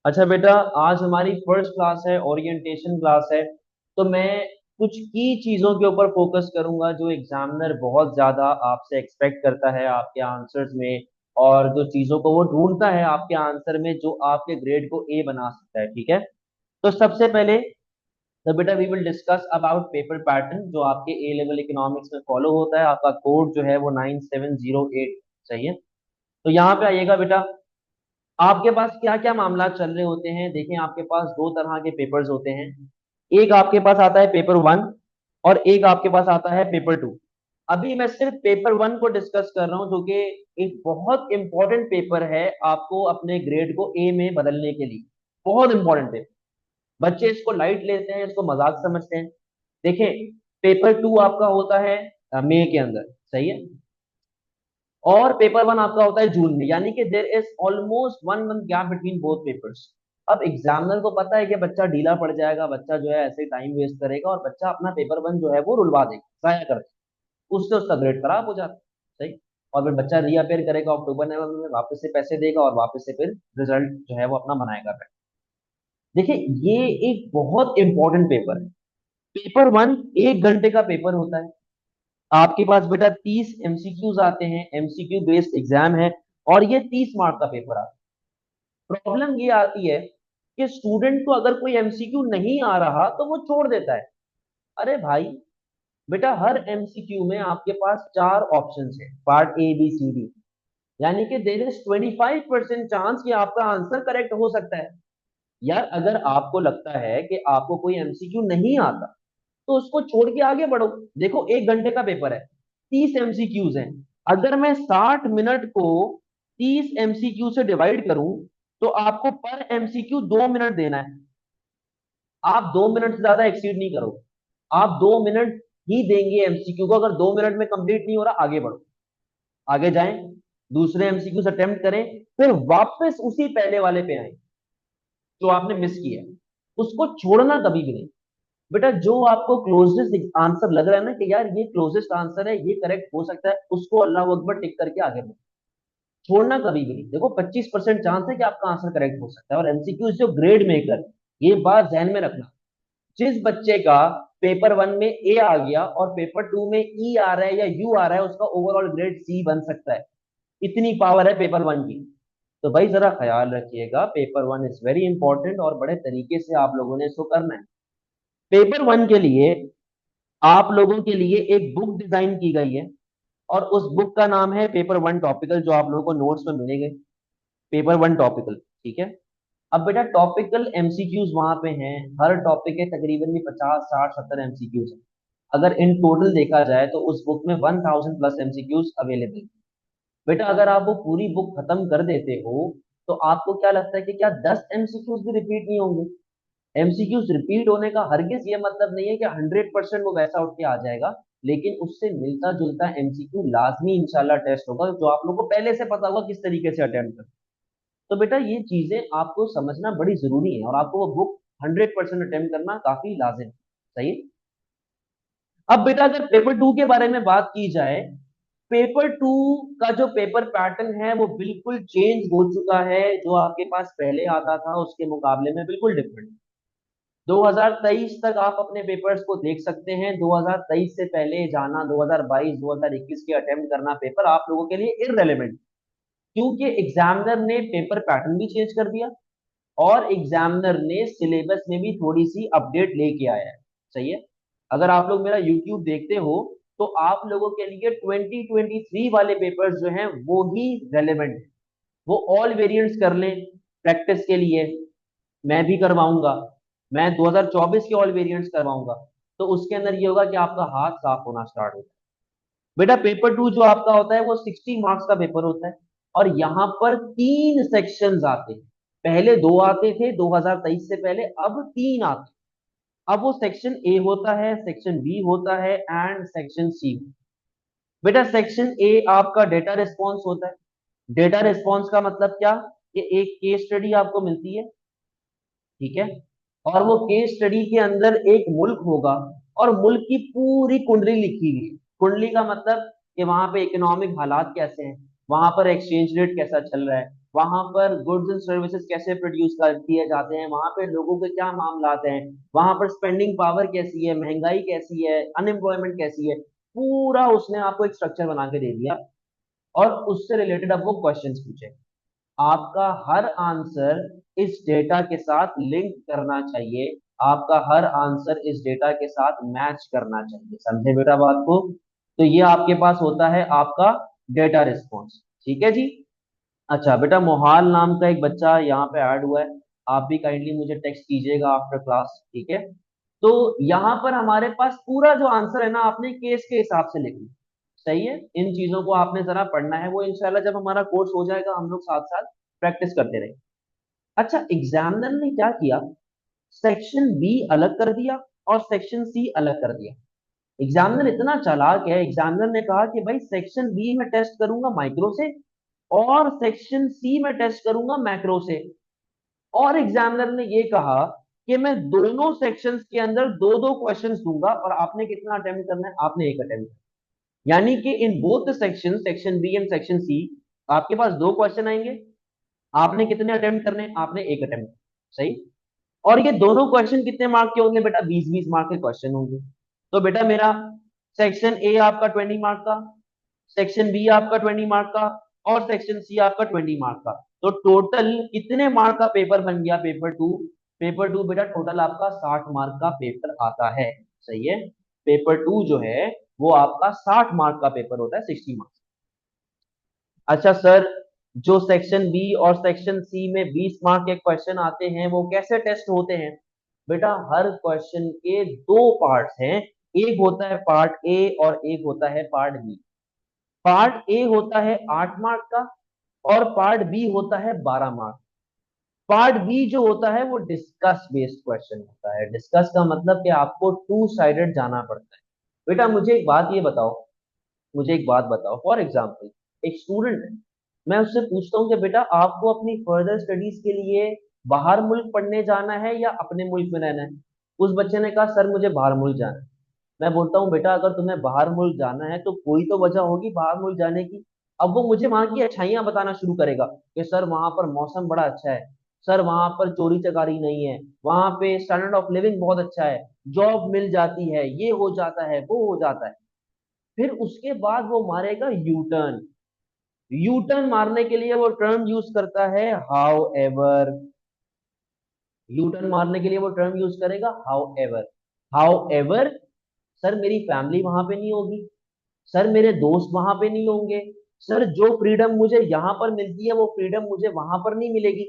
अच्छा बेटा, आज हमारी फर्स्ट क्लास है, ओरिएंटेशन क्लास है। तो मैं कुछ की चीजों के ऊपर फोकस करूंगा जो एग्जामिनर बहुत ज्यादा आपसे एक्सपेक्ट करता है आपके आंसर्स में, और जो चीजों को वो ढूंढता है आपके आंसर में जो आपके ग्रेड को ए बना सकता है। ठीक है। तो सबसे पहले तो बेटा we will discuss about paper pattern जो आपके ए लेवल इकोनॉमिक्स में फॉलो होता है। आपका कोड जो है वो 9708 चाहिए। तो यहाँ पे आइएगा बेटा, आपके पास क्या क्या मामला चल रहे होते हैं। देखें, आपके पास दो तरह के पेपर्स होते हैं। एक आपके पास आता है पेपर वन, और एक आपके पास आता है पेपर टू। अभी मैं सिर्फ पेपर वन को डिस्कस कर रहा हूं, जो कि एक बहुत इंपॉर्टेंट पेपर है आपको अपने ग्रेड को ए में बदलने के लिए। बहुत इंपॉर्टेंट पेपर। बच्चे इसको लाइट लेते हैं, इसको मजाक समझते हैं। देखें, पेपर टू आपका होता है मई के अंदर, सही है, और पेपर वन आपका होता है जून में, यानी कि there is almost 1 month gap between both papers. अब एग्जामिनर को पता है कि बच्चा ढीला पड़ जाएगा, बच्चा जो है ऐसे टाइम वेस्ट करेगा, और बच्चा अपना पेपर वन जो है वो रुलवा देगा, जाया कर देगा। उससे उसका ग्रेड खराब हो जाता है। सही। और फिर बच्चा रीअपेयर करेगा अक्टूबर नवंबर में, वापस से पैसे देगा और वापस से फिर रिजल्ट जो है वो अपना बनाएगा। देखिए, ये एक बहुत इंपॉर्टेंट पेपर है। पेपर वन 1 घंटे का पेपर होता है। आपके पास बेटा 30 एमसीक्यूज आते हैं, एमसीक्यू बेस्ड एग्जाम है, और ये 30 मार्क का पेपर आता है। प्रॉब्लम ये आती है कि स्टूडेंट को अगर कोई एमसीक्यू नहीं आ रहा तो वो छोड़ देता है। अरे भाई, बेटा हर एमसीक्यू में आपके पास 4 ऑप्शंस है, part A B C D, यानी कि देर इज 25% चांस कि आपका आंसर करेक्ट हो सकता है। यार, अगर आपको लगता है कि आपको कोई एमसीक्यू नहीं आता तो उसको छोड़ के आगे बढ़ो। देखो, 1 घंटे का पेपर है, 30 एमसीक्यूज हैं। अगर मैं 60 मिनट को 30 एमसीक्यू से डिवाइड करूं तो आपको पर एमसीक्यू 2 मिनट देना है। आप 2 मिनट से ज्यादा एक्सीड नहीं करो। आप 2 मिनट ही देंगे एमसीक्यू को। अगर 2 मिनट में कंप्लीट नहीं हो रहा, आगे बढ़ो, आगे जाएं, दूसरे एमसीक्यू से अटेम्प्ट करें, फिर वापस उसी पहले वाले पे आए जो आपने मिस किया है। उसको छोड़ना कभी भी नहीं। बेटा, जो आपको क्लोजेस्ट आंसर लग रहा है ना कि यार ये क्लोजेस्ट आंसर है, ये करेक्ट हो सकता है, उसको अल्लाह अकबर टिक करके आगे बढ़ो। छोड़ना कभी भी नहीं। देखो, 25% चांस है कि आपका आंसर करेक्ट हो सकता है, और एमसीक्यू जो ग्रेड मेकर, ये बात ध्यान में रखना। जिस बच्चे का पेपर वन में ए आ गया और पेपर टू में ई आ रहा है या यू आ रहा है, उसका ओवरऑल ग्रेड सी बन सकता है। इतनी पावर है पेपर वन की। तो भाई जरा ख्याल रखिएगा, paper one is very important और बड़े तरीके से आप लोगों ने इसको करना है। पेपर वन के लिए आप लोगों के लिए एक बुक डिजाइन की गई है, और उस बुक का नाम है पेपर वन टॉपिकल, जो आप लोगों को नोट्स में मिलेंगे। पेपर वन टॉपिकल, ठीक है। अब बेटा, टॉपिकल एमसीक्यूज वहां पे हैं। हर टॉपिक के तकरीबन भी 50 60 70 एमसीक्यूज हैं। अगर इन टोटल देखा जाए तो उस बुक में 1000 प्लस एमसीक्यूज अवेलेबल। बेटा, अगर आप वो पूरी बुक खत्म कर देते हो तो आपको क्या लगता है कि क्या 10 एमसीक्यूज भी रिपीट नहीं होंगे? एमसीक्यूज रिपीट होने का हरगिज ये मतलब नहीं है कि 100% वो वैसा उठ के आ जाएगा, लेकिन उससे मिलता जुलता एमसीक्यू लाजमी इंशाल्लाह टेस्ट होगा, जो आप लोगों को पहले से पता होगा किस तरीके से अटेम्प्ट कर। तो बेटा, ये चीजें आपको समझना बड़ी जरूरी है, और आपको वो बुक 100% अटेम्प्ट करना काफी लाजिम है। सही। अब बेटा, अगर पेपर टू के बारे में बात की जाए, पेपर टू का जो पेपर पैटर्न है वो बिल्कुल चेंज हो चुका है। जो आपके पास पहले आता था उसके मुकाबले में बिल्कुल डिफरेंट। 2023 तक आप अपने पेपर्स को देख सकते हैं। 2023 से पहले जाना, 2022 2021 के अटेम्प्ट करना पेपर आप लोगों के लिए इररेलेवेंट, क्योंकि एग्जामिनर ने पेपर पैटर्न भी चेंज कर दिया, और एग्जामिनर ने सिलेबस में भी थोड़ी सी अपडेट लेके आया है। सही है। अगर आप लोग मेरा यूट्यूब देखते हो तो आप लोगों के लिए 2023 वाले पेपर्स जो हैं वो ही रेलेवेंट है। वो ऑल वेरिएंट्स कर लें प्रैक्टिस के लिए। मैं भी करवाऊंगा। मैं 2024 के ऑल वेरिएंट्स करवाऊंगा। तो उसके अंदर ये होगा कि आपका हाथ साफ होना स्टार्ट होगा। बेटा, पेपर टू जो आपका होता है वो 60 मार्क्स का पेपर होता है, और यहाँ पर 3 सेक्शंस आते हैं। पहले 2 आते थे 2023 से पहले, अब 3 आते हैं। अब वो सेक्शन ए होता है, सेक्शन बी होता है, एंड सेक्शन सी। बेटा, सेक्शन ए आपका डेटा रिस्पॉन्स होता है। डेटा रिस्पॉन्स का मतलब क्या? कि एक केस स्टडी आपको मिलती है, ठीक है, और वो केस स्टडी के अंदर एक मुल्क होगा, और मुल्क की पूरी कुंडली लिखी हुई है। कुंडली का मतलब कि वहां पे इकोनॉमिक हालात कैसे हैं, वहां पर एक्सचेंज रेट कैसा चल रहा है, वहां पर गुड्स एंड सर्विसेज कैसे प्रोड्यूस कर दिए जाते हैं, वहां पे लोगों के क्या मामला आते हैं, वहां पर स्पेंडिंग पावर कैसी है, महंगाई कैसी है, अनएम्प्लॉयमेंट कैसी है, पूरा उसने आपको एक स्ट्रक्चर बना के दे दिया। और उससे रिलेटेड अब वो क्वेश्चंस पूछे, आपका हर आंसर इस डेटा के साथ लिंक करना चाहिए, आपका हर आंसर इस डेटा के साथ मैच करना चाहिए। समझे बेटा बात को? तो ये आपके पास होता है आपका डेटा रिस्पॉन्स। ठीक है जी। अच्छा बेटा, मोहाल नाम का एक बच्चा यहाँ पे ऐड हुआ है, आप भी काइंडली मुझे टेक्स्ट कीजिएगा आफ्टर क्लास, ठीक है? तो यहाँ पर हमारे पास पूरा जो आंसर है ना, आपने केस के हिसाब से लिखना। सही है, इन चीजों को आपने जरा पढ़ना है, वो इंशाल्लाह जब हमारा कोर्स हो जाएगा हम लोग साथ साथ प्रैक्टिस करते रहेंगे। अच्छा, एग्जामिनर ने क्या किया, सेक्शन बी अलग कर दिया और सेक्शन सी अलग कर दिया। एग्जामिनर इतना चालाक है, एग्जामिनर ने कहा कि भाई सेक्शन बी में टेस्ट करूंगा माइक्रो से और सेक्शन सी में टेस्ट करूंगा मैक्रो से। और एग्जामिनर ने ये कहा कि मैं दोनों सेक्शंस के अंदर दो दो क्वेश्चंस दूंगा और आपने कितना अटेम्प्ट करना है, आपने एक अटेम्प्ट। यानी कि in both section, section B and section C, आपके पास दो क्वेश्चन आएंगे, आपने कितने अटेम्प्ट करने हैं, आपने एक अटेम्प्ट। सही। और ये दोनों क्वेश्चन कितने मार्क के होंगे बेटा, 20-20 मार्क के क्वेश्चन होंगे। तो बेटा मेरा सेक्शन ए आपका 20 मार्क का, सेक्शन बी आपका 20 मार्क का और सेक्शन सी आपका 20 मार्क का। तो टोटल कितने मार्क का पेपर बन गया, पेपर टू? पेपर टू बेटा टोटल आपका 60 मार्क का पेपर आता है। सही है, पेपर टू जो है वो आपका 60 मार्क का पेपर होता है, 60 मार्क्स। अच्छा सर, जो सेक्शन बी और सेक्शन सी में 20 मार्क के क्वेश्चन आते हैं वो कैसे टेस्ट होते हैं? बेटा हर क्वेश्चन के दो पार्ट्स हैं, एक होता है पार्ट ए और एक होता है पार्ट बी। पार्ट ए होता है 8 मार्क का और पार्ट बी होता है 12 मार्क। पार्ट बी जो होता है वो डिस्कस बेस्ड क्वेश्चन होता है। डिस्कस का मतलब कि आपको टू साइडेड जाना पड़ता है। बेटा मुझे एक बात ये बताओ, मुझे एक बात बताओ, फॉर एग्जाम्पल एक स्टूडेंट है, मैं उससे पूछता हूँ कि बेटा आपको अपनी फर्दर स्टडीज के लिए बाहर मुल्क पढ़ने जाना है या अपने मुल्क में रहना है? उस बच्चे ने कहा सर मुझे बाहर मुल्क जाना है। मैं बोलता हूँ बेटा अगर तुम्हें बाहर मुल्क जाना है तो कोई तो वजह होगी बाहर मुल्क जाने की। अब वो मुझे वहां की अच्छाइयां बताना शुरू करेगा कि सर वहां पर मौसम बड़ा अच्छा है, सर वहां पर चोरी चकारी नहीं है, वहां पे स्टैंडर्ड ऑफ लिविंग बहुत अच्छा है, जॉब मिल जाती है, ये हो जाता है, वो हो जाता है। फिर उसके बाद वो मारेगा यू टर्न। यू टर्न मारने के लिए वो टर्म यूज करता है हाउ एवर। यू टर्न मारने के लिए वो टर्म यूज करेगा how ever. How ever, sir मेरी फैमिली वहां पे नहीं होगी, सर मेरे दोस्त वहां पे नहीं होंगे, सर जो फ्रीडम मुझे यहाँ पर मिलती है वो फ्रीडम मुझे वहां पर नहीं मिलेगी।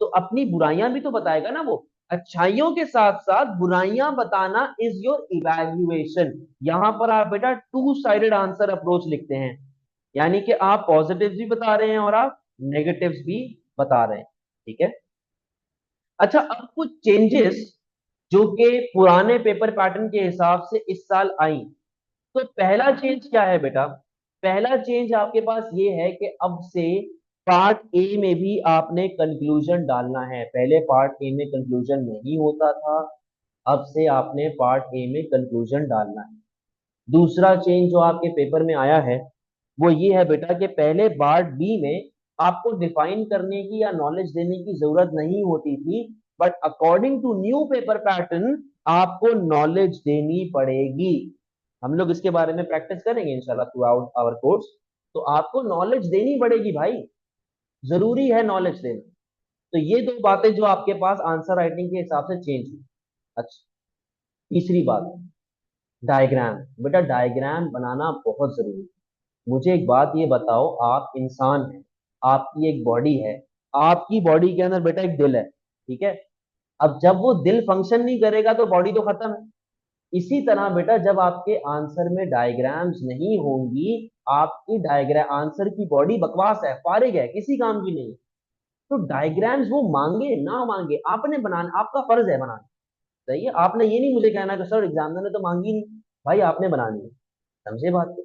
तो अपनी बुराइयां भी तो बताएगा ना वो। अच्छाइयों के साथ साथ बुराइयां बताना इज योर इवैल्यूएशन। यहां पर आप बेटा टू साइडेड आंसर अप्रोच लिखते हैं, यानी कि आप पॉजिटिव्स भी बता रहे हैं और आप नेगेटिव्स भी बता रहे हैं। ठीक है। अच्छा, अब कुछ चेंजेस जो कि पुराने पेपर पैटर्न के हिसाब से इस साल आई। तो पहला चेंज क्या है बेटा? पहला चेंज आपके पास ये है कि अब से पार्ट ए में भी आपने कंक्लूजन डालना है। पहले पार्ट ए में कंक्लूजन नहीं होता था, अब से आपने पार्ट ए में कंक्लूजन डालना है। दूसरा चेंज जो आपके पेपर में आया है वो ये है बेटा कि पहले पार्ट बी में आपको डिफाइन करने की या नॉलेज देने की जरूरत नहीं होती थी, but according to new paper pattern आपको नॉलेज देनी पड़ेगी। हम लोग इसके बारे में प्रैक्टिस करेंगे इंशाल्लाह थ्रू आउट आवर कोर्स। तो आपको नॉलेज देनी पड़ेगी भाई, जरूरी है नॉलेज देना। तो ये दो बातें जो आपके पास आंसर राइटिंग के हिसाब से चेंज हुई। अच्छा, तीसरी बात, डायग्राम। बेटा डायग्राम बनाना बहुत जरूरी है। मुझे एक बात ये बताओ, आप इंसान हैं, आपकी एक बॉडी है, आपकी बॉडी के अंदर बेटा एक दिल है, ठीक है? अब जब वो दिल फंक्शन नहीं करेगा तो बॉडी तो खत्म है। इसी तरह बेटा जब आपके आंसर में डायग्राम्स नहीं होंगी, आपकी डायग्राम आंसर की बॉडी बकवास है, फारिग है, किसी काम की नहीं। तो डायग्राम्स वो मांगे ना मांगे आपने बनाना, आपका फर्ज है बनाना। सही है, आपने ये नहीं मुझे कहना कि सर एग्जामिनर ने तो मांगी नहीं, भाई आपने बनानी है। समझे बात को?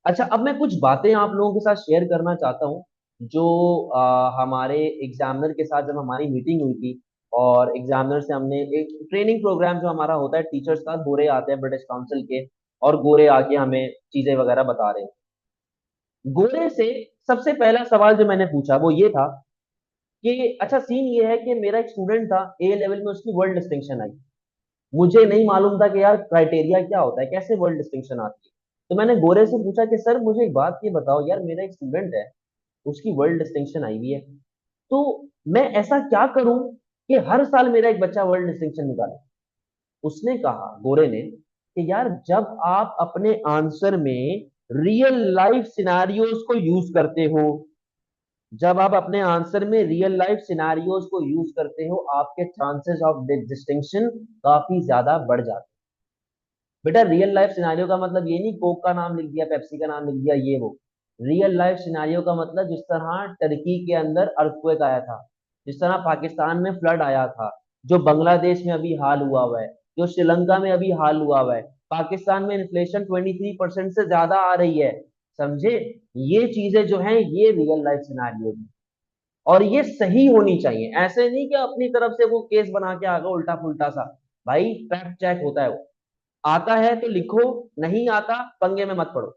अच्छा, अब मैं कुछ बातें आप लोगों के साथ शेयर करना चाहता हूँ जो हमारे एग्जामिनर के साथ जब हमारी मीटिंग हुई थी, और एग्जामिनर से हमने एक ट्रेनिंग प्रोग्राम जो हमारा होता है टीचर्स का, गोरे आते हैं ब्रिटिश काउंसिल के, और गोरे आके हमें चीजें वगैरह बता रहे हैं। गोरे से सबसे पहला सवाल जो मैंने पूछा वो ये था कि अच्छा सीन ये है कि मेरा एक स्टूडेंट था, ए लेवल में उसकी वर्ल्ड डिस्टिंक्शन आई। मुझे नहीं मालूम था कि यार क्राइटेरिया क्या होता है, कैसे वर्ल्ड डिस्टिंक्शन आती है। तो मैंने गोरे से पूछा कि सर मुझे एक बात ये बताओ, यार मेरा एक स्टूडेंट है, उसकी वर्ल्ड डिस्टिंक्शन आई हुई है, तो मैं ऐसा क्या करूं कि हर साल मेरा एक बच्चा वर्ल्ड डिस्टिंक्शन निकाले। उसने कहा, गोरे ने, कि यार जब आप अपने आंसर में रियल लाइफ सिनारियोज को यूज करते हो, जब आप अपने आंसर में रियल लाइफ सिनारियोज को यूज करते हो, आपके चांसेस ऑफ डिस्टिंक्शन काफी ज्यादा बढ़ जाते हैं। बेटा रियल लाइफ सिनारियो का मतलब ये नहीं कोक का नाम लिख दिया, पेप्सी का नाम लिख दिया, ये वो। रियल लाइफ सिनारियो का मतलब जिस तरह टर्की के अंदर अर्थक्वेक आया था, जिस तरह पाकिस्तान में फ्लड आया था, जो बांग्लादेश में अभी हाल हुआ हुआ है, जो श्रीलंका में अभी हाल हुआ हुआ है, पाकिस्तान में इन्फ्लेशन 23% से ज्यादा आ रही है, समझे। ये चीजें जो हैं ये रियल लाइफ सिनारियो है, और ये सही होनी चाहिए। ऐसे नहीं कि अपनी तरफ से वो केस बना के आ गए उल्टा पुल्टा सा। भाई फैक्ट चेक होता है वो, आता है तो लिखो, नहीं आता पंगे में मत पड़ो।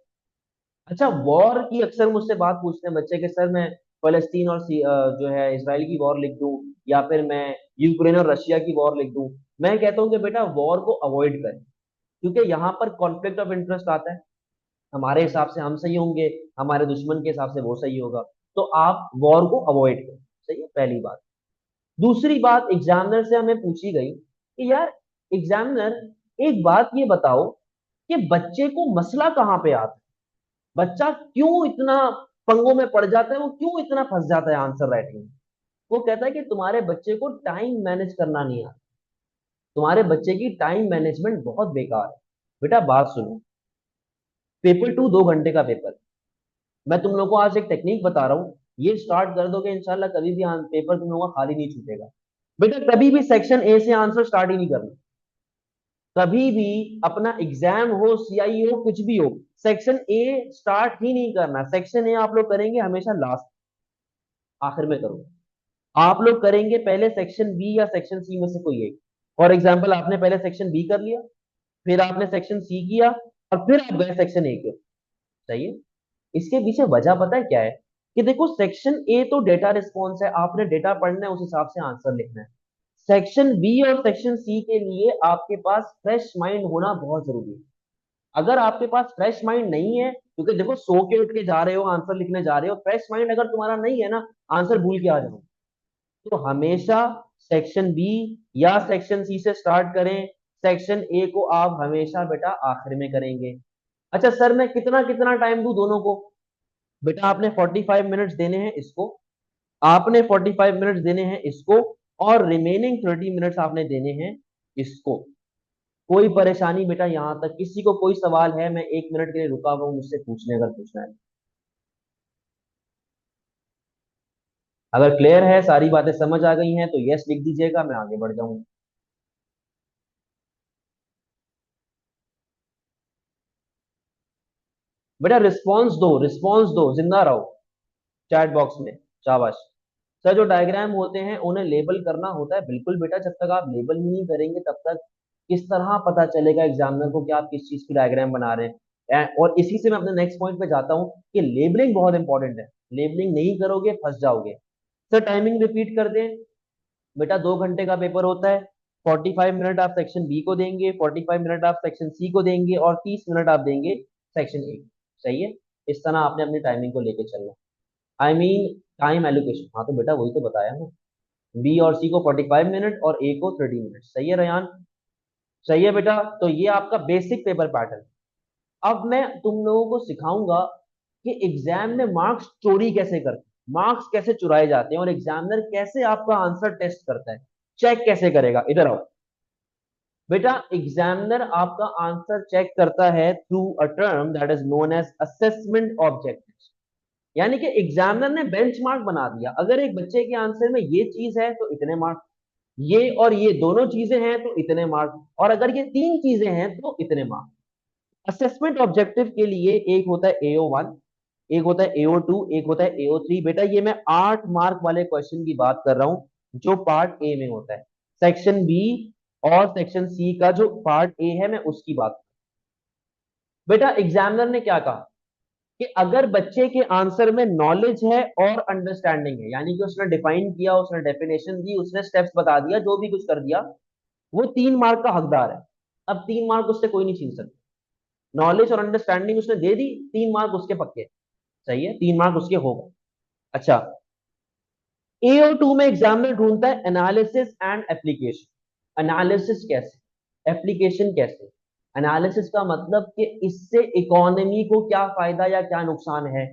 अच्छा वॉर की अक्सर मुझसे बात पूछते हैं बच्चे के, सर मैं फलस्तीन और जो है इसराइल की वॉर लिख दूं, या फिर मैं यूक्रेन और रशिया की वॉर लिख दूं। मैं कहता हूँ कि बेटा वॉर को अवॉइड करें, क्योंकि यहाँ पर कॉन्फ्लिक्ट ऑफ इंटरेस्ट आता है। हमारे हिसाब से हम सही होंगे, हमारे दुश्मन के हिसाब से वो सही होगा। तो आप वॉर को अवॉइड करें, सही है पहली बात। दूसरी बात एग्जामिनर से हमें पूछी गई कि यार एग्जामिनर एक बात ये बताओ कि बच्चे को मसला कहाँ पे आता है, बच्चा क्यों इतना पंगों में पड़ जाता है, वो क्यों इतना फंस जाता है आंसर राइटिंग में। वो कहता है कि तुम्हारे बच्चे को टाइम मैनेज करना नहीं आता, तुम्हारे बच्चे की टाइम मैनेजमेंट बहुत बेकार है। बेटा बात सुनो, पेपर टू 2 घंटे का पेपर, मैं तुम लोगों को आज एक टेक्निक बता रहा हूँ, ये स्टार्ट कर दोगे इंशाल्लाह कभी भी पेपर तुम लोगों का खाली नहीं छूटेगा। बेटा कभी भी सेक्शन ए से आंसर स्टार्ट ही नहीं करना, कभी भी अपना एग्जाम हो, सीआई हो, कुछ भी हो, सेक्शन ए स्टार्ट ही नहीं करना। सेक्शन ए आप लोग करेंगे हमेशा लास्ट, आखिर में करो। आप लोग करेंगे पहले सेक्शन बी या सेक्शन सी में से कोई एक। फॉर एग्जाम्पल आपने पहले सेक्शन बी कर लिया, फिर आपने सेक्शन सी किया, और फिर आप गए सेक्शन ए के। सही है। इसके पीछे वजह पता है क्या है, कि देखो सेक्शन ए तो डेटा रिस्पॉन्स है, आपने डेटा पढ़ना है, उस हिसाब से आंसर लिखना है। सेक्शन बी और सेक्शन सी के लिए आपके पास फ्रेश माइंड होना बहुत जरूरी है। अगर आपके पास फ्रेश माइंड नहीं है, क्योंकि देखो सो के उठ के जा रहे हो आंसर लिखने जा रहे हो, फ्रेश माइंड अगर तुम्हारा नहीं है ना, आंसर भूल के आ जाओ। तो हमेशा सेक्शन बी या सेक्शन सी से स्टार्ट करें, सेक्शन ए को आप हमेशा बेटा आखिर में करेंगे। अच्छा सर मैं कितना कितना टाइम दूं दोनों को। बेटा आपने 45 मिनट्स देने हैं इसको, आपने 45 मिनट्स देने हैं इसको, और रिमेनिंग 30 मिनट्स आपने देने हैं इसको। कोई परेशानी बेटा, यहां तक किसी को कोई सवाल है, मैं 1 मिनट के लिए रुका हुआ हूं, मुझसे पूछने अगर पूछना है। अगर क्लियर है, सारी बातें समझ आ गई हैं, तो यस लिख दीजिएगा, मैं आगे बढ़ जाऊंगा। बेटा रिस्पॉन्स दो, रिस्पॉन्स दो, जिंदा रहो चैट बॉक्स में। शाबाश। सर जो डायग्राम होते हैं उन्हें लेबल करना होता है, बिल्कुल बेटा, जब तक आप लेबल ही नहीं करेंगे तब तक किस तरह पता चलेगा एग्जामिनर को कि आप किस चीज की डायग्राम बना रहे हैं। और इसी से मैं अपने नेक्स्ट पॉइंट पे जाता हूँ कि लेबलिंग बहुत इंपॉर्टेंट है। लेबलिंग नहीं करोगे फंस जाओगे। सर टाइमिंग रिपीट कर दें। बेटा 2 घंटे का पेपर होता है, 45 मिनट आप सेक्शन बी को देंगे, 45 मिनट आप सेक्शन सी को देंगे, और 30 मिनट आप देंगे सेक्शन ए। सही है। इस तरह आपने अपनी टाइमिंग को लेके चलना। आई मीन टाइम एलोकेशन, हाँ तो बेटा वही तो बताया ना, बी और सी को 45 मिनट और ए को 30 मिनट। सही है रयान। सही है बेटा, तो ये आपका बेसिक पेपर पैटर्न। अब मैं तुम लोगों को सिखाऊंगा कि एग्जाम में मार्क्स चोरी कैसे करते हैं, मार्क्स कैसे चुराए जाते हैं, और एग्जामिनर कैसे आपका आंसर टेस्ट करता है, चेक कैसे करेगा। इधर आओ बेटा, एग्जामिनर आपका आंसर चेक करता है through a term that is known as assessment objective. यानी कि एग्जामिनर ने बेंचमार्क बना दिया, अगर एक बच्चे के आंसर में ये चीज है तो इतने मार्क्स, ये और ये दोनों चीजें हैं तो इतने मार्क्स, और अगर ये तीन चीजें हैं तो इतने मार्क्स। असेसमेंट ऑब्जेक्टिव के लिए एक होता है AO1, एक होता है AO2, एक होता है AO3। बेटा ये मैं 8 मार्क वाले क्वेश्चन की बात कर रहा हूं जो पार्ट ए में होता है। सेक्शन बी और सेक्शन सी का जो पार्ट ए है मैं उसकी बात। बेटा एग्जामिनर ने क्या कहा, कि अगर बच्चे के आंसर में नॉलेज है और अंडरस्टैंडिंग है, यानी कि उसने डिफाइन किया, उसने डेफिनेशन दी, उसने स्टेप्स बता दिया, जो भी कुछ कर दिया, वो 3 मार्क का हकदार है। अब 3 मार्क उससे कोई नहीं छीन सकता। नॉलेज और अंडरस्टैंडिंग उसने दे दी, 3 मार्क उसके पक्के। सही है, 3 मार्क उसके हो गए। अच्छा, AO2 में एग्जामिनर ढूंढता है एनालिसिस एंड एप्लीकेशन। एनालिसिस कैसे, एप्लीकेशन कैसे। एनालिसिस का मतलब कि इससे इकोनॉमी को क्या फायदा या क्या नुकसान है।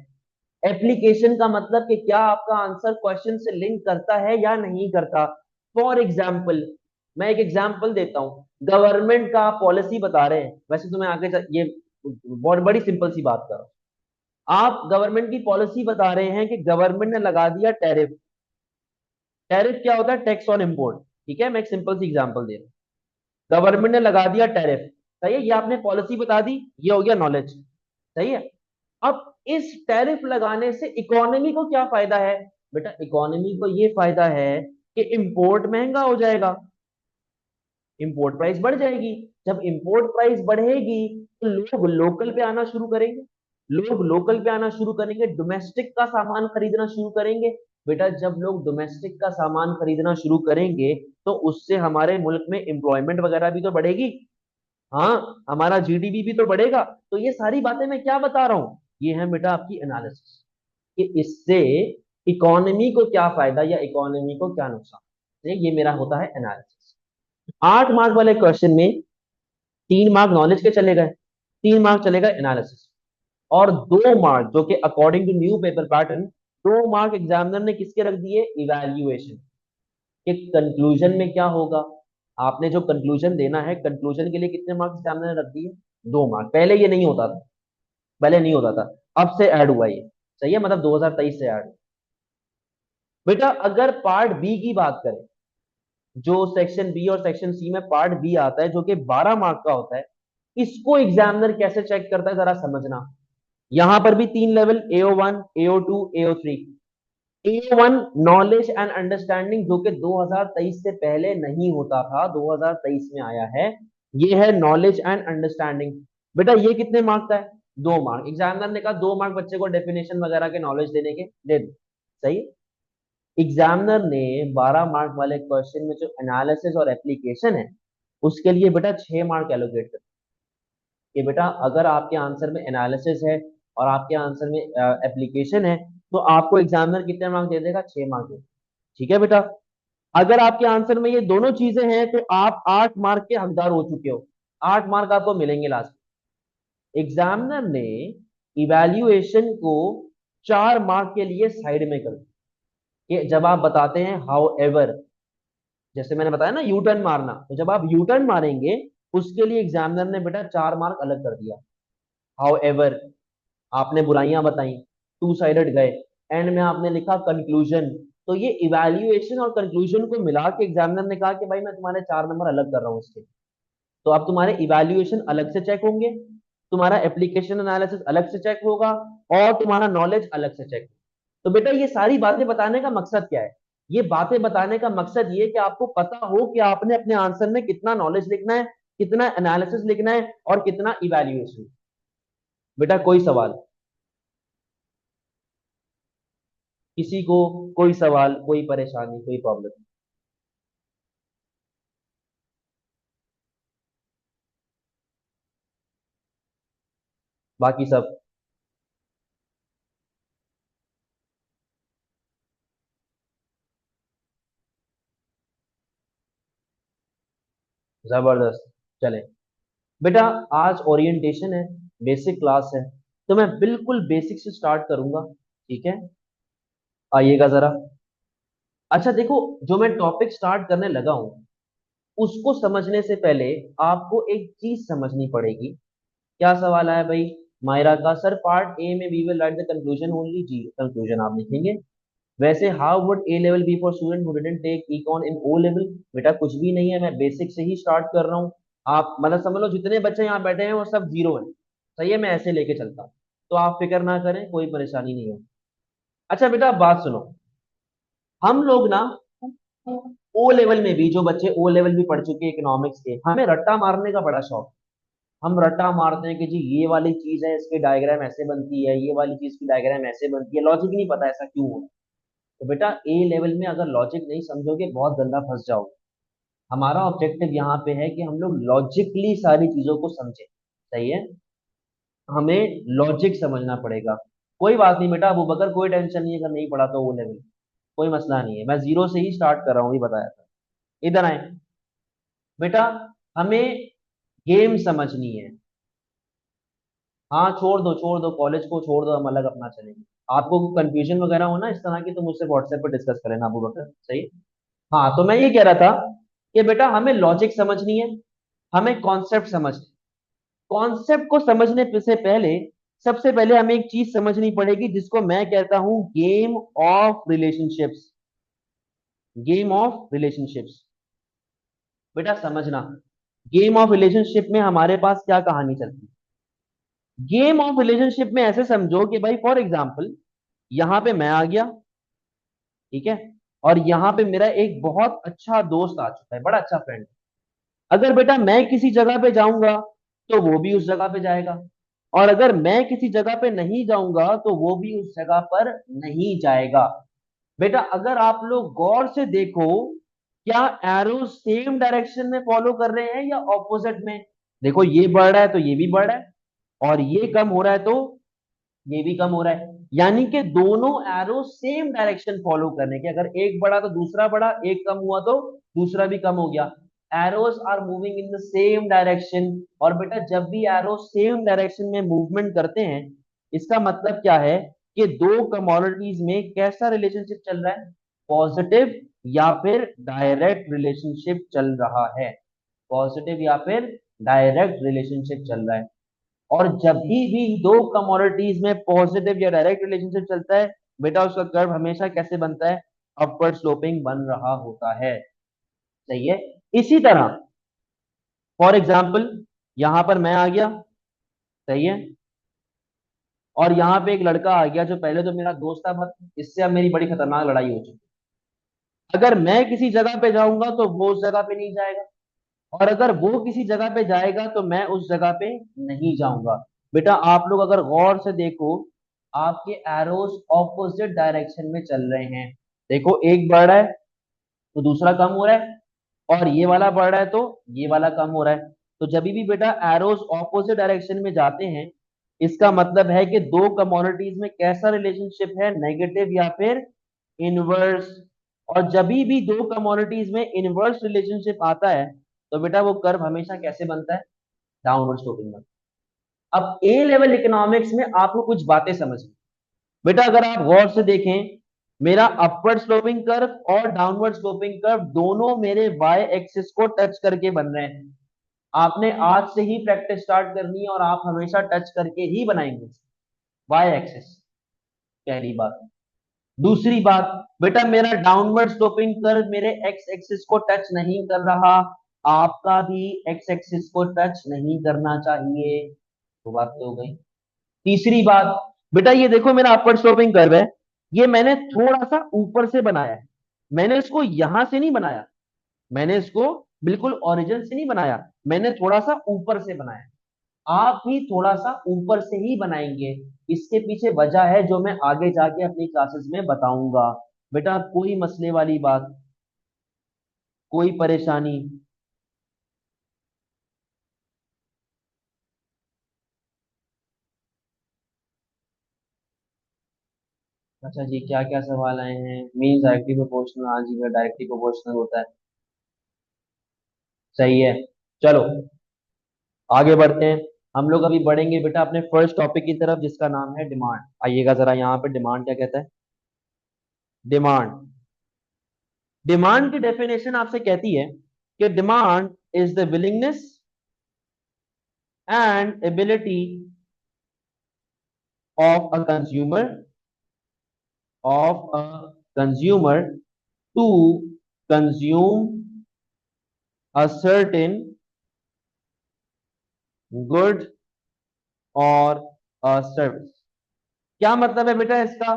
एप्लीकेशन का मतलब कि क्या आपका आंसर क्वेश्चन से लिंक करता है या नहीं करता। फॉर एग्जाम्पल, मैं एक एग्जाम्पल देता हूँ। गवर्नमेंट का पॉलिसी बता रहे हैं, वैसे तो मैं ये बहुत बड़ी सिंपल सी बात कर रहा हूँ। आप गवर्नमेंट की पॉलिसी बता रहे हैं कि गवर्नमेंट ने लगा दिया टैरिफ। टैरिफ क्या होता है, टैक्स ऑन इम्पोर्ट। ठीक है, मैं एक सिंपल सी एग्जांपल दे रहा हूँ। गवर्नमेंट ने लगा दिया टैरिफ। सही है, ये आपने पॉलिसी बता दी, ये हो गया नॉलेज। सही है। अब इस टैरिफ लगाने से इकोनॉमी को क्या फायदा है। बेटा इकोनॉमी को ये फायदा है कि इंपोर्ट महंगा हो जाएगा, इंपोर्ट प्राइस बढ़ जाएगी। जब इंपोर्ट प्राइस बढ़ेगी तो लोग लोकल पे आना शुरू करेंगे। लोग लोकल पे आना शुरू करेंगे, डोमेस्टिक का सामान खरीदना शुरू करेंगे। बेटा जब लोग डोमेस्टिक का सामान खरीदना शुरू करेंगे तो उससे हमारे मुल्क में एम्प्लॉयमेंट वगैरह भी तो बढ़ेगी। हाँ, हमारा जीडीपी भी तो बढ़ेगा। तो ये सारी बातें मैं क्या बता रहा हूँ, ये है बेटा आपकी एनालिसिस, कि इससे इकोनॉमी को क्या फायदा या इकोनॉमी को क्या नुकसान। ये मेरा होता है एनालिसिस। 8 मार्क वाले क्वेश्चन में 3 मार्क नॉलेज के चले गए, 3 मार्क चले गए एनालिसिस, और 2 मार्क जो कि according to new paper pattern 2 mark examiner ने किसके रख दिए, इवैल्यूएशन के। कंक्लूजन में क्या होगा, आपने जो कंक्लूजन देना है, कंक्लूजन के लिए कितने मार्क्स एग्जामिनर ने रख दिए, 2 मार्क। पहले ये नहीं होता था, पहले नहीं होता था, अब से ऐड हुआ ये। सही है, मतलब 2023 से ऐड। बेटा अगर पार्ट बी की बात करें, जो सेक्शन बी और सेक्शन सी में पार्ट बी आता है जो कि 12 मार्क का होता है, इसको एग्जामिनर कैसे चेक करता है जरा समझना। यहां पर भी 3 level, AO1, AO2, AO3। AO1 knowledge and understanding, जो कि 2023 से पहले नहीं होता था, 2023 में आया है। ये है नॉलेज एंड अंडरस्टैंडिंग। बेटा ये कितने मार्क का है, 2 मार्क। एग्जामिनर ने कहा 2 मार्क बच्चे को डेफिनेशन वगैरह के नॉलेज देने के दे दो। सही। एग्जामिनर ने 12 मार्क वाले क्वेश्चन में जो एनालिसिस और एप्लीकेशन है, उसके लिए बेटा 6 मार्क एलोकेट कर। कि बेटा अगर आपके आंसर में एनालिसिस है और आपके आंसर में एप्लीकेशन है, तो आपको एग्जामिनर कितने मार्क दे देगा, 6 मार्क दे। ठीक है बेटा, अगर आपके आंसर में ये दोनों चीजें हैं तो आप 8 मार्क के हकदार हो चुके हो। 8 मार्क आपको मिलेंगे लास्ट। एग्जामिनर ने इवैल्यूएशन को 4 मार्क के लिए साइड में कर दिया, कि जब आप बताते हैं हाउ एवर, जैसे मैंने बताया ना यू टर्न मारना, तो जब आप यू टर्न मारेंगे उसके लिए एग्जामिनर ने बेटा 4 मार्क अलग कर दिया। हाउ एवर, आपने बुराइयां बताई, 2 साइडेड गए, एंड में आपने लिखा कंक्लूजन। तो ये इवैल्यूएशन और कंक्लूजन को मिला के एग्जामिनर ने कहा कि भाई मैं तुम्हारे 4 नंबर अलग कर रहा हूँ इसके। तो अब तुम्हारे इवैल्यूएशन अलग से चेक होंगे, तुम्हारा एप्लीकेशन एनालिसिस अलग से चेक होगा, और तुम्हारा नॉलेज अलग से चेक। तो बेटा ये सारी बातें बताने का मकसद क्या है, ये बातें बताने का मकसद ये कि आपको पता हो कि आपने अपने आंसर में कितना नॉलेज लिखना है, कितना एनालिसिस लिखना है, और कितना इवैल्यूएशन। बेटा कोई सवाल, किसी को कोई सवाल, कोई परेशानी, कोई प्रॉब्लम। बाकी सब जबरदस्त। चले बेटा, आज ओरिएंटेशन है, बेसिक क्लास है, तो मैं बिल्कुल बेसिक से स्टार्ट करूंगा। ठीक है, आइएगा जरा। अच्छा देखो, जो मैं टॉपिक स्टार्ट करने लगा हूं उसको समझने से पहले आपको एक चीज समझनी पड़ेगी। क्या सवाल आया भाई, मायरा का, सर पार्ट ए में we will write the conclusion only. जी, कंक्लूजन आप लिखेंगे। वैसे how would A level be for student who didn't take econ in O level. बेटा कुछ भी नहीं है, मैं बेसिक से ही स्टार्ट कर रहा हूँ। आप मतलब समझ लो जितने बच्चे यहाँ बैठे हैं वो सब जीरो हैं। सही है, मैं ऐसे लेके चलता हूँ, तो आप फिक्र ना करें, कोई परेशानी नहीं है। अच्छा बेटा आप बात सुनो, हम लोग ना ओ लेवल में भी, जो बच्चे ओ लेवल भी पढ़ चुके हैं इकोनॉमिक्स के, हमें रट्टा मारने का बड़ा शौक। हम रट्टा मारते हैं कि जी ये वाली चीज है, इसकी डायग्राम ऐसे बनती है, ये वाली चीज की डायग्राम ऐसे बनती है, लॉजिक नहीं पता ऐसा क्यों हो। तो बेटा ए लेवल में अगर लॉजिक नहीं समझोगे बहुत गंदा फंस जाओगे। हमारा ऑब्जेक्टिव यहाँ पे है कि हम लोग लॉजिकली सारी चीजों को समझें। सही है, हमें लॉजिक समझना पड़ेगा। कोई बात नहीं बेटा अबू बकर, कोई टेंशन नहीं है अगर नहीं पढ़ा तो वो लेवल, कोई मसला नहीं है, मैं जीरो से ही स्टार्ट कर रहा हूँ, ये बताया था। इधर आए बेटा, हमें गेम समझनी है। हाँ छोड़ दो कॉलेज को छोड़ दो, हम अलग अपना चलेंगे। आपको कंफ्यूजन वगैरह हो ना इस तरह की तो मुझसे व्हाट्सएप पर डिस्कस करें ना अबू बकर, सही। हाँ तो मैं ये कह रहा था कि बेटा हमें लॉजिक समझनी है, हमें कॉन्सेप्ट समझनी। कॉन्सेप्ट को समझने से पहले सबसे पहले हमें एक चीज समझनी पड़ेगी जिसको मैं कहता हूं game of relationships. Game of relationships, बेटा समझना, गेम ऑफ रिलेशनशिप में हमारे पास क्या कहानी चलती है। गेम ऑफ रिलेशनशिप में ऐसे समझो कि भाई फॉर एग्जाम्पल यहां पे मैं आ गया, ठीक है, और यहाँ पे मेरा एक बहुत अच्छा दोस्त आ चुका है, बड़ा अच्छा फ्रेंड। अगर बेटा मैं किसी जगह पे जाऊंगा तो वो भी उस जगह पे जाएगा, और अगर मैं किसी जगह पे नहीं जाऊंगा तो वो भी उस जगह पर नहीं जाएगा। बेटा अगर आप लोग गौर से देखो, क्या एरो सेम डायरेक्शन में फॉलो कर रहे हैं या ऑपोजिट में। देखो ये बढ़ रहा है तो ये भी बढ़ रहा है, और ये कम हो रहा है तो ये भी कम हो रहा है, यानी कि दोनों एरो सेम डायरेक्शन फॉलो करने के, अगर एक बढ़ा तो दूसरा बढ़ा, एक कम हुआ तो दूसरा भी कम हो गया। Arrows are moving in the same direction. और बेटा जब भी एरो सेम डायरेक्शन में मूवमेंट करते हैं, इसका मतलब क्या है कि दो कमोडिटीज में कैसा रिलेशनशिप चल रहा है, पॉजिटिव या फिर डायरेक्ट रिलेशनशिप चल रहा है। पॉजिटिव या फिर डायरेक्ट रिलेशनशिप चल रहा है। और जब भी दो कमोडिटीज में पॉजिटिव या डायरेक्ट रिलेशनशिप चलता है, बेटा उसका कर्व हमेशा कैसे बनता है, अपवर्ड स्लोपिंग बन रहा होता है। सही है। इसी तरह फॉर एग्जाम्पल यहां पर मैं आ गया, सही है, और यहाँ पे एक लड़का आ गया जो पहले तो मेरा दोस्त था, बट इससे अब मेरी बड़ी खतरनाक लड़ाई हो चुकी है। अगर मैं किसी जगह पे जाऊंगा तो वो उस जगह पे नहीं जाएगा, और अगर वो किसी जगह पे जाएगा तो मैं उस जगह पे नहीं जाऊंगा। बेटा आप लोग अगर गौर से देखो, आपके एरोस ऑपोजिट डायरेक्शन में चल रहे हैं। देखो एक बढ़ रहा है तो दूसरा कम हो रहा है, और ये वाला बढ़ रहा है तो ये वाला कम हो रहा है। तो जब भी बेटा एरोस ऑपोजिट डायरेक्शन में जाते हैं, इसका मतलब है कि दो कमोडिटीज में कैसा रिलेशनशिप है, नेगेटिव या फिर इनवर्स। और जब भी दो कमोडिटीज में इनवर्स रिलेशनशिप आता है, तो बेटा वो कर्व हमेशा कैसे बनता है, डाउनवर्ड स्लोपिंग बनता है। अब ए लेवल इकोनॉमिक्स में आपको कुछ बातें समझ, बेटा अगर आप गौर से देखें, मेरा अपवर्ड स्लोपिंग कर्व और डाउनवर्ड स्लोपिंग कर्व दोनों मेरे वाई एक्सिस को टच करके बन रहे हैं। आपने आज से ही प्रैक्टिस स्टार्ट करनी है और आप हमेशा टच करके ही बनाएंगे वाई एक्सिस, पहली बात। दूसरी बात, बेटा मेरा डाउनवर्ड स्लोपिंग कर्व मेरे एक्स एक्सिस को टच नहीं कर रहा, आपका भी एक्स एक्सिस को टच नहीं करना चाहिए। तो बात तो हो गई। तीसरी बात, बेटा ये देखो मेरा अपर स्लोपिंग कर्व है, ये मैंने थोड़ा सा ऊपर से बनाया है, मैंने इसको यहां से नहीं बनाया, मैंने इसको बिल्कुल ओरिजिन से नहीं बनाया, मैंने थोड़ा सा ऊपर से बनाया। आप भी थोड़ा सा ऊपर से ही बनाएंगे। इसके पीछे वजह है जो मैं आगे जाके अपनी क्लासेस में बताऊंगा। बेटा कोई मसले वाली बात, कोई परेशानी। अच्छा जी, क्या क्या सवाल आए हैं, मीन डायरेक्टली प्रोपोर्शनल, हाँ जी डायरेक्टली प्रोपोर्शनल होता है। सही है, चलो आगे बढ़ते हैं। हम लोग अभी बढ़ेंगे बेटा अपने फर्स्ट टॉपिक की तरफ जिसका नाम है डिमांड। आइएगा जरा यहाँ पे, डिमांड क्या कहता है। डिमांड, डिमांड की डेफिनेशन आपसे कहती है कि demand is the willingness and ability of a consumer, of a consumer to consume a certain good or a service. क्या मतलब है बेटा इसका।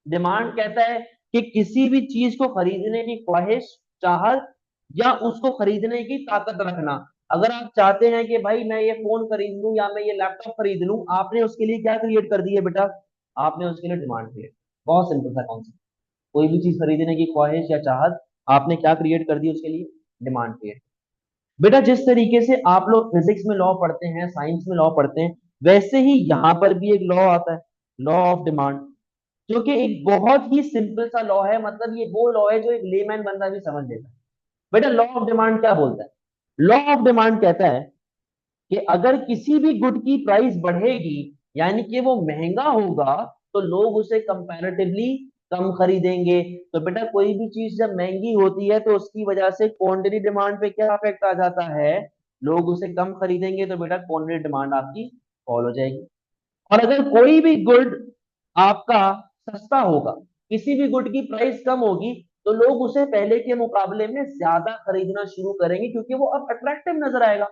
डिमांड कहता है कि किसी भी चीज को खरीदने की ख्वाहिश, चाहत, या उसको खरीदने की ताकत रखना। अगर आप चाहते हैं कि भाई मैं ये फोन खरीद लूं या मैं ये लैपटॉप खरीद लूं, आपने उसके लिए क्या क्रिएट कर दी है बेटा? आपने उसके लिए डिमांड क्रिएट। बहुत सिंपल सा कॉन्सेप्ट। कोई भी चीज खरीदने की ख्वाहिश या चाहत, आपने क्या क्रिएट कर दी उसके लिए? Demand create. बेटा जिस तरीके से आप लोग फिजिक्स में लॉ पढ़ते हैं, साइंस में लॉ पढ़ते हैं, वैसे ही यहाँ पर भी एक लॉ आता है, लॉ ऑफ डिमांड, जो कि एक बहुत ही सिंपल सा लॉ है। मतलब ये वो लॉ है जो एक लेमैन बंदा भी समझ लेता है। बेटा लॉ ऑफ डिमांड क्या बोलता है? लॉ ऑफ डिमांड कहता है कि अगर किसी भी गुड की प्राइस बढ़ेगी, यानी कि वो महंगा होगा, तो लोग उसे कंपैरेटिवली कम खरीदेंगे। तो बेटा कोई भी चीज जब महंगी होती है तो उसकी वजह से क्वांटिटी डिमांड पे क्या इफेक्ट आ जाता है? लोग उसे कम खरीदेंगे, तो बेटा क्वांटिटी डिमांड आपकी फॉल हो जाएगी। और अगर कोई भी गुड आपका सस्ता होगा, किसी भी गुड की प्राइस कम होगी, तो लोग उसे पहले के मुकाबले में ज्यादा खरीदना शुरू करेंगे, क्योंकि वो अब अट्रैक्टिव नजर आएगा।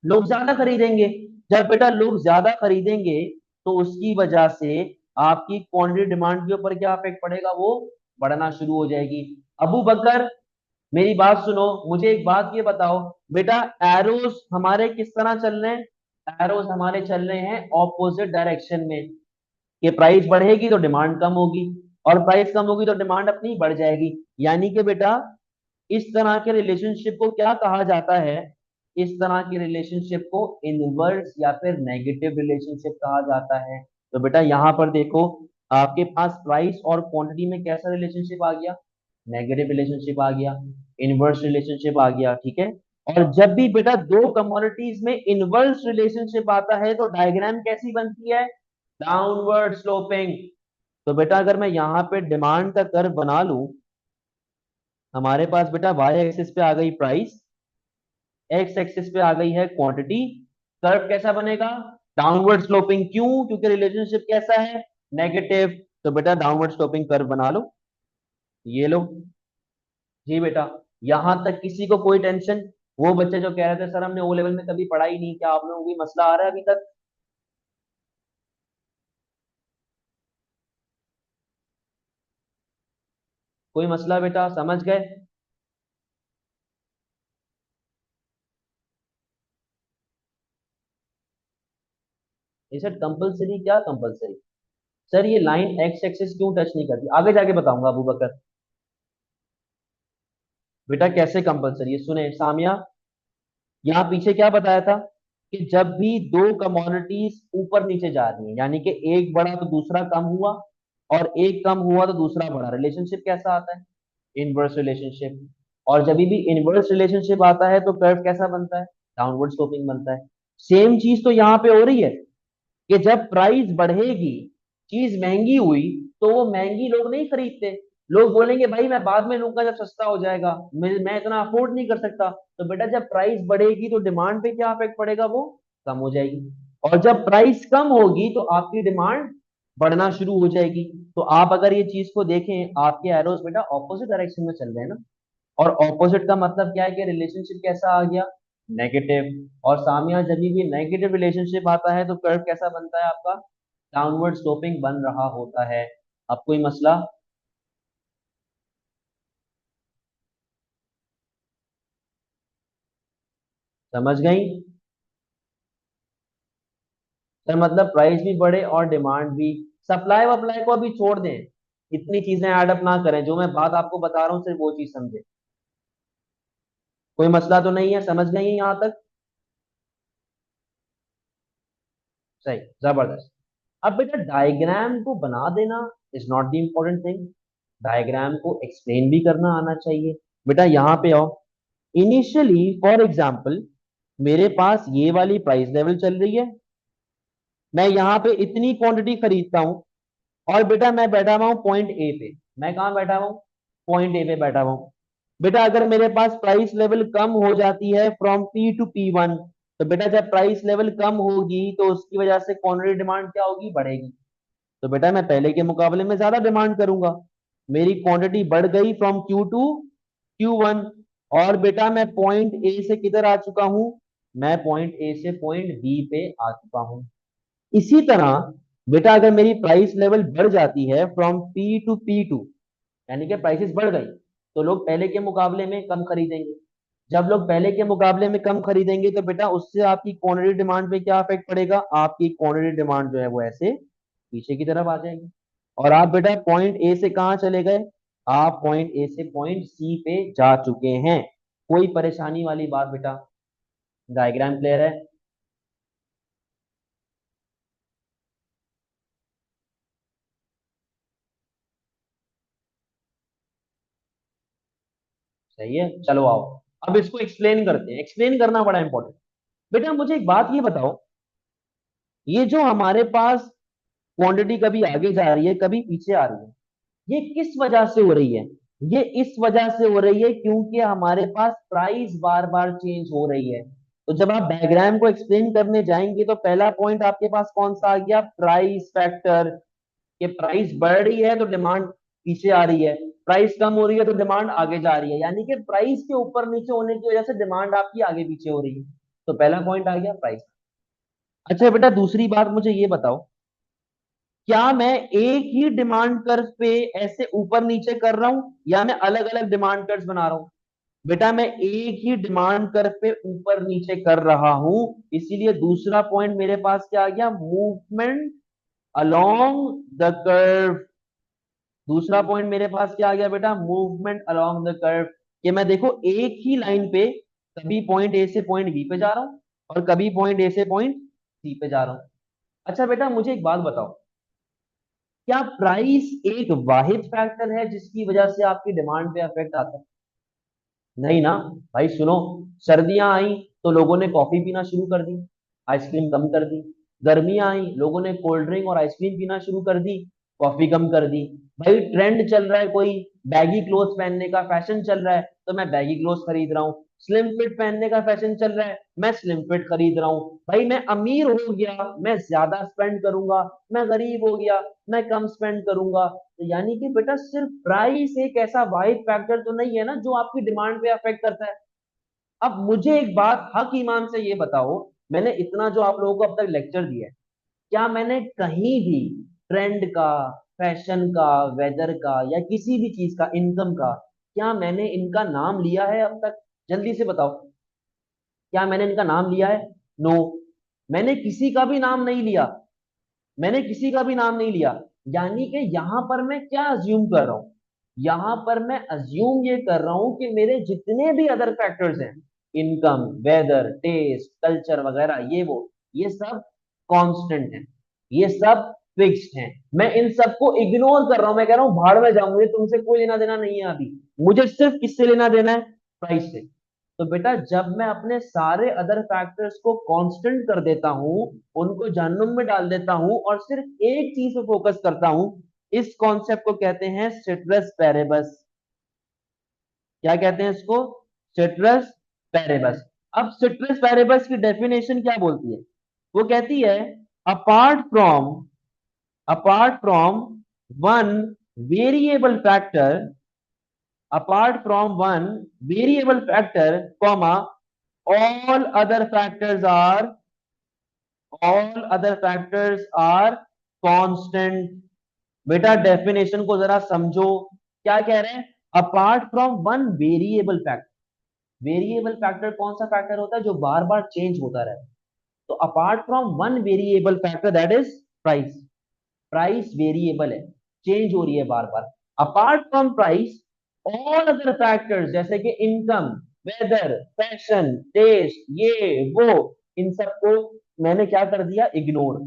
लोग ज्यादा खरीदेंगे। जब बेटा लोग ज्यादा खरीदेंगे, तो उसकी वजह से आपकी क्वांटिटी डिमांड के ऊपर क्या इफेक्ट पड़ेगा? वो बढ़ना शुरू हो जाएगी। अबू बकर, मेरी बात सुनो, मुझे एक बात ये बताओ, बेटा एरोस हमारे किस तरह चल रहे हैं? एरोस हमारे चल रहे हैं ऑपोजिट डायरेक्शन में, कि प्राइस बढ़ेगी तो डिमांड कम होगी, और प्राइस कम होगी तो डिमांड अपनी बढ़ जाएगी। यानी कि बेटा इस तरह के रिलेशनशिप को क्या कहा जाता है? इस तरह के रिलेशनशिप को इनवर्स या फिर नेगेटिव रिलेशनशिप कहा जाता है। तो बेटा यहाँ पर देखो, आपके पास प्राइस और क्वांटिटी में कैसा रिलेशनशिप आ गया? नेगेटिव रिलेशनशिप आ गया, इनवर्स रिलेशनशिप आ गया, ठीक है। और जब भी बेटा दो कमोडिटीज में इनवर्स रिलेशनशिप आता है, तो डायग्राम कैसी बनती है? Downward sloping. तो बेटा अगर मैं यहाँ पे डिमांड का कर्व बना लूं, हमारे पास बेटा वाई एक्सिस पे आ गई प्राइस, एक्स एक्सिस पे आ गई है क्वांटिटी। कर्व कैसा बनेगा? Downward sloping. क्यों? क्योंकि रिलेशनशिप कैसा है? नेगेटिव। तो बेटा डाउनवर्ड स्लोपिंग कर्व बना लो, ये लो। जी बेटा, यहां तक किसी को कोई टेंशन? वो बच्चे जो कह रहे थे सर हमने ओ लेवल में कभी पढ़ा ही नहीं, क्या आप लोगों को कोई मसला आ रहा है अभी तक? कोई मसला बेटा, समझ गए? ये सर कंपलसरी, क्या कंपलसरी? सर ये लाइन एक्स एक्सिस क्यों टच नहीं करती, आगे जाके बताऊंगा अबू बकर। बेटा कैसे कंपलसरी है, सुने सामिया, यहाँ पीछे क्या बताया था? कि जब भी दो कमोडिटीज ऊपर नीचे जा रही हैं, यानी कि एक बढ़ा तो दूसरा कम हुआ, और एक कम हुआ तो दूसरा बढ़ा, रिलेशनशिप कैसा आता है? Inverse relationship. और जब भी इनवर्स रिलेशनशिप आता है तो कर्व कैसा बनता है? डाउनवर्ड स्लोपिंग बनता है। सेम चीज तो यहाँ पे हो रही है, कि जब प्राइस बढ़ेगी, चीज महंगी हुई, तो वो महंगी लोग नहीं खरीदते। लोग बोलेंगे भाई मैं बाद में लूंगा जब सस्ता हो जाएगा, मैं इतना अफोर्ड नहीं कर सकता। तो बेटा जब प्राइस बढ़ेगी तो डिमांड पे क्या इफेक्ट पड़ेगा? वो कम हो जाएगी। और जब प्राइस कम होगी तो आपकी डिमांड बढ़ना शुरू हो जाएगी। तो आप अगर ये चीज को देखें, आपके एरोस बेटा ऑपोजिट डायरेक्शन में चल रहे हैं ना। और ऑपोजिट का मतलब क्या है? कि रिलेशनशिप कैसा आ गया? नेगेटिव। और सामने जब भी नेगेटिव रिलेशनशिप आता है तो कर्व कैसा बनता है आपका? डाउनवर्ड स्लोपिंग बन रहा होता है। अब कोई मसला? समझ गई? सर मतलब प्राइस भी बढ़े और डिमांड भी। सप्लाई वप्लाई को अभी छोड़ दें, इतनी चीजें ऐड अप ना करें, जो मैं बात आपको बता रहा हूँ सिर्फ वो चीज समझे। कोई मसला तो नहीं है, समझ गई है यहाँ तक? सही, जबरदस्त। अब बेटा डायग्राम को बना देना is not the important thing, diagram को एक्सप्लेन भी करना आना चाहिए। बेटा यहाँ पे आओ, इनिशियली फॉर एग्जाम्पल मेरे पास ये वाली प्राइस लेवल चल रही है, मैं यहाँ पे इतनी क्वांटिटी खरीदता हूँ, और बेटा मैं बैठा हुआ हूँ पॉइंट ए पे। मैं कहाँ बैठा हुआ हूँ? पॉइंट ए पे बैठा हुआ हूँ। बेटा अगर मेरे पास प्राइस लेवल कम हो जाती है फ्रॉम P to P1, तो बेटा जब प्राइस लेवल कम होगी तो उसकी वजह से क्वांटिटी डिमांड क्या होगी? बढ़ेगी। तो बेटा मैं पहले के मुकाबले में ज्यादा डिमांड करूंगा, मेरी क्वांटिटी बढ़ गई फ्रॉम Q to Q1। और बेटा मैं पॉइंट ए से किधर आ चुका हूं? मैं पॉइंट ए से पॉइंट बी पे आ चुका हूं। इसी तरह बेटा अगर मेरी प्राइस लेवल बढ़ जाती है फ्रॉम P to P2, यानी कि प्राइसेस बढ़ गई, तो लोग पहले के मुकाबले में कम खरीदेंगे। जब लोग पहले के मुकाबले में कम खरीदेंगे तो बेटा उससे आपकी क्वांटिटी डिमांड पे क्या इफेक्ट पड़ेगा, आपकी क्वांटिटी डिमांड जो है वो ऐसे पीछे की तरफ आ जाएगी। और आप बेटा पॉइंट ए से कहाँ चले गए, आप पॉइंट ए से पॉइंट सी पे जा चुके हैं। कोई परेशानी वाली बात बेटा, डायग्राम क्लियर है? सही है, चलो आओ अब इसको एक्सप्लेन करते हैं। एक्सप्लेन करना बड़ा इंपॉर्टेंट। बेटा मुझे एक बात ये बताओ, ये जो हमारे पास क्वांटिटी कभी आगे जा रही है कभी पीछे आ रही है, ये किस वजह से हो रही है? ये इस वजह से हो रही है क्योंकि हमारे पास प्राइस बार बार चेंज हो रही है। तो जब आप डायग्राम को एक्सप्लेन करने जाएंगे तो पहला पॉइंट आपके पास कौन सा आ गया, प्राइस फैक्टर। कि प्राइस बढ़ रही है तो डिमांड पीछे आ रही है, प्राइस कम हो रही है तो डिमांड आगे जा रही है, यानी कि प्राइस के ऊपर नीचे होने की वजह से डिमांड आपकी आगे पीछे हो रही है। तो पहला पॉइंट आ गया प्राइस। अच्छा बेटा दूसरी बात मुझे ये बताओ, क्या मैं एक ही डिमांड कर्व पे ऐसे ऊपर नीचे कर रहा हूं या मैं अलग अलग डिमांड कर्व बना रहा हूं? बेटा मैं एक ही डिमांड कर्व पे ऊपर नीचे कर रहा हूं, इसीलिए दूसरा पॉइंट मेरे पास क्या आ गया, मूवमेंट अलोंग द कर्व। दूसरा पॉइंट मेरे पास क्या आ गया बेटा, मूवमेंट अलोंग द कर्व। कि मैं देखो एक ही लाइन पे कभी पॉइंट ए से पॉइंट बी पे जा रहा हूं और कभी पॉइंट ए से पॉइंट सी पे जा रहा हूं। अच्छा बेटा मुझे एक बात बताओ, क्या प्राइस एक वाहिद फैक्टर है जिसकी वजह से आपकी डिमांड पे अफेक्ट आता है? नहीं ना। भाई सुनो, सर्दियां आई तो लोगों ने कॉफी पीना शुरू कर दी, आइसक्रीम कम कर दी। गर्मियां आई लोगों ने कोल्ड ड्रिंक और आइसक्रीम पीना शुरू कर दी, कॉफी कम कर दी। भाई ट्रेंड चल रहा है, कोई बैगी क्लोथ पहनने का फैशन चल रहा है तो मैं बैगी क्लोथ खरीद रहा हूँ। स्लिम फिट पहनने का फैशन चल रहा है, मैं स्लिम फिट खरीद रहा हूँ। भाई मैं अमीर हो गया मैं ज्यादा स्पेंड करूंगा, मैं गरीब हो गया मैं कम स्पेंड करूंगा। तो यानी कि बेटा सिर्फ प्राइस एक ऐसा वाहिद फैक्टर तो नहीं है ना जो आपकी डिमांड पे अफेक्ट करता है। अब मुझे एक बात हक ईमान से ये बताओ, मैंने इतना जो आप लोगों को अब तक लेक्चर दिया है, क्या मैंने कहीं भी ट्रेंड का, फैशन का, वेदर का या किसी भी चीज का, इनकम का, क्या मैंने इनका नाम लिया है अब तक? जल्दी से बताओ, क्या मैंने इनका नाम लिया है? नो, मैंने किसी का भी नाम नहीं लिया। मैंने किसी का भी नाम नहीं लिया। यानी कि यहां पर मैं क्या अज्यूम कर रहा हूं, यहां पर मैं अज्यूम ये कर रहा हूं कि मेरे जितने भी अदर फैक्टर्स हैं, इनकम, वेदर, टेस्ट, कल्चर वगैरह, ये सब कांस्टेंट हैं, ये सब फिक्स्ड हैं। मैं इन सबको इग्नोर कर रहा हूं, मैं कह रहा हूं भाड़ में जाऊं, मुझे तुमसे कोई लेना देना नहीं है अभी। मुझे सिर्फ किससे लेना देना है, प्राइस से। तो बेटा जब मैं अपने सारे अदर फैक्टर्स को कांस्टेंट कर देता हूं, उनको जहन्नुम में डाल देता हूं और सिर्फ एक चीज पे फोकस करता हूं, इस कॉन्सेप्ट को कहते हैं सिट्रस पैरेबस। क्या कहते हैं इसको, सिट्रस पैरेबस। अब सिट्रस पैरेबस की डेफिनेशन क्या बोलती है, वो कहती है apart from apart from one variable factor, apart from one variable factor comma all other factors are constant। बेटा डेफिनेशन को जरा समझो, क्या कह रहे हैं, apart from one variable factor. Variable factor कौन सा फैक्टर होता है जो बार बार चेंज होता रहता है? तो apart from one variable factor that is price. Price variable है, चेंज हो रही है बार बार। Apart from price all other factors जैसे कि इनकम, वेदर, फैशन, टेस्ट, ये वो, इन सबको मैंने क्या कर दिया, इग्नोर।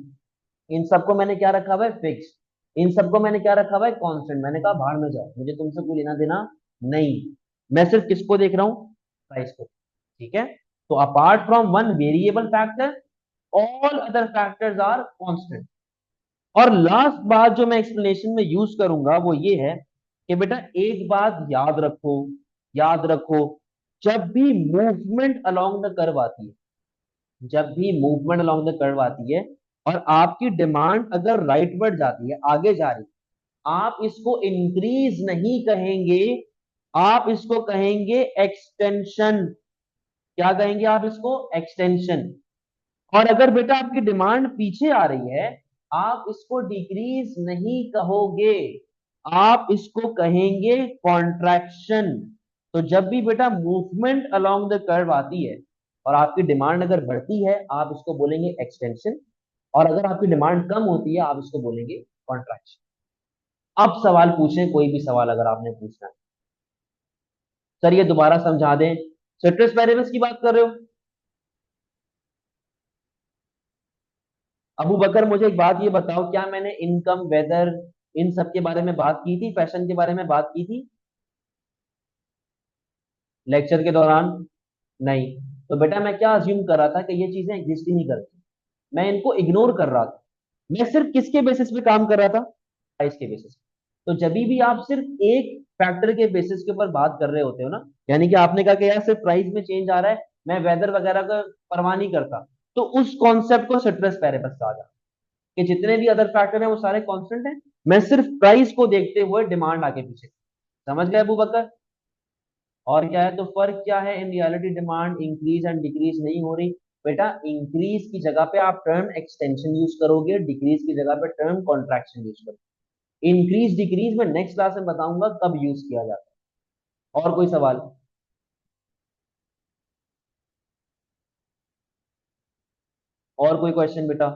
इन सबको मैंने क्या रखा हुआ है, फिक्स। इन सबको मैंने क्या रखा हुआ है, कांस्टेंट। मैंने कहा भाड़ में जाओ, मुझे तुमसे कोई लेना देना नहीं। मैं सिर्फ किसको देख रहा हूँ, प्राइस को। ठीक है, तो apart from one variable factor all other factors are constant. और लास्ट बात जो मैं एक्सप्लेनेशन में यूज करूंगा वो ये है कि बेटा एक बात याद रखो, याद रखो, जब भी मूवमेंट अलोंग द कर्व आती है, जब भी मूवमेंट अलोंग द कर्व आती है और आपकी डिमांड अगर राइटवर्ड जाती है, आगे जा रही है, आप इसको इंक्रीज नहीं कहेंगे, आप इसको कहेंगे एक्सटेंशन। क्या कहेंगे आप इसको, एक्सटेंशन। और अगर बेटा आपकी डिमांड पीछे आ रही है, आप इसको डिक्रीज नहीं कहोगे, आप इसको कहेंगे कॉन्ट्रैक्शन। तो जब भी बेटा मूवमेंट अलोंग द कर्व आती है और आपकी डिमांड अगर बढ़ती है, आप इसको बोलेंगे एक्सटेंशन, और अगर आपकी डिमांड कम होती है, आप इसको बोलेंगे कॉन्ट्रैक्शन। अब सवाल पूछें, कोई भी सवाल अगर आपने पूछना है। सर ये दोबारा समझा दें, सिट्रस पेरेबस की बात कर रहे हो? अबू बकर मुझे एक बात ये बताओ, क्या मैंने इनकम, वेदर, इन सब के बारे में बात की थी, फैशन के बारे में बात की थी लेक्चर के दौरान? नहीं। तो बेटा मैं क्या अज्यूम कर रहा था कि ये चीजें एग्जिस्ट ही नहीं करती, मैं इनको इग्नोर कर रहा था। मैं सिर्फ किसके बेसिस पे काम कर रहा था? प्राइस के बेसिस पे। तो जब भी आप सिर्फ एक फैक्टर के बेसिस के ऊपर बात कर रहे होते हो ना, यानी कि आपने कहा कि यार सिर्फ प्राइस में चेंज आ रहा है, मैं वेदर वगैरह का परवाह नहीं करता, तो उस कॉन्सेप्ट को सिट्रस पेरेबस कहा जाता है कि जितने भी अदर फैक्टर हैं वो सारे कांस्टेंट हैं, मैं सिर्फ प्राइस को देखते हुए डिमांड आगे पीछे। समझ गए अबू बकर? और क्या है, तो फर्क क्या है, in reality demand increase and decrease नहीं हो रही। बेटा इंक्रीज की जगह पे आप टर्म एक्सटेंशन यूज करोगे, डिक्रीज की जगह पे टर्म कॉन्ट्रैक्शन यूज करोगे। इंक्रीज डिक्रीज में नेक्स्ट क्लास में बताऊंगा कब यूज किया जाता है। और कोई सवाल? और कोई क्वेश्चन बेटा?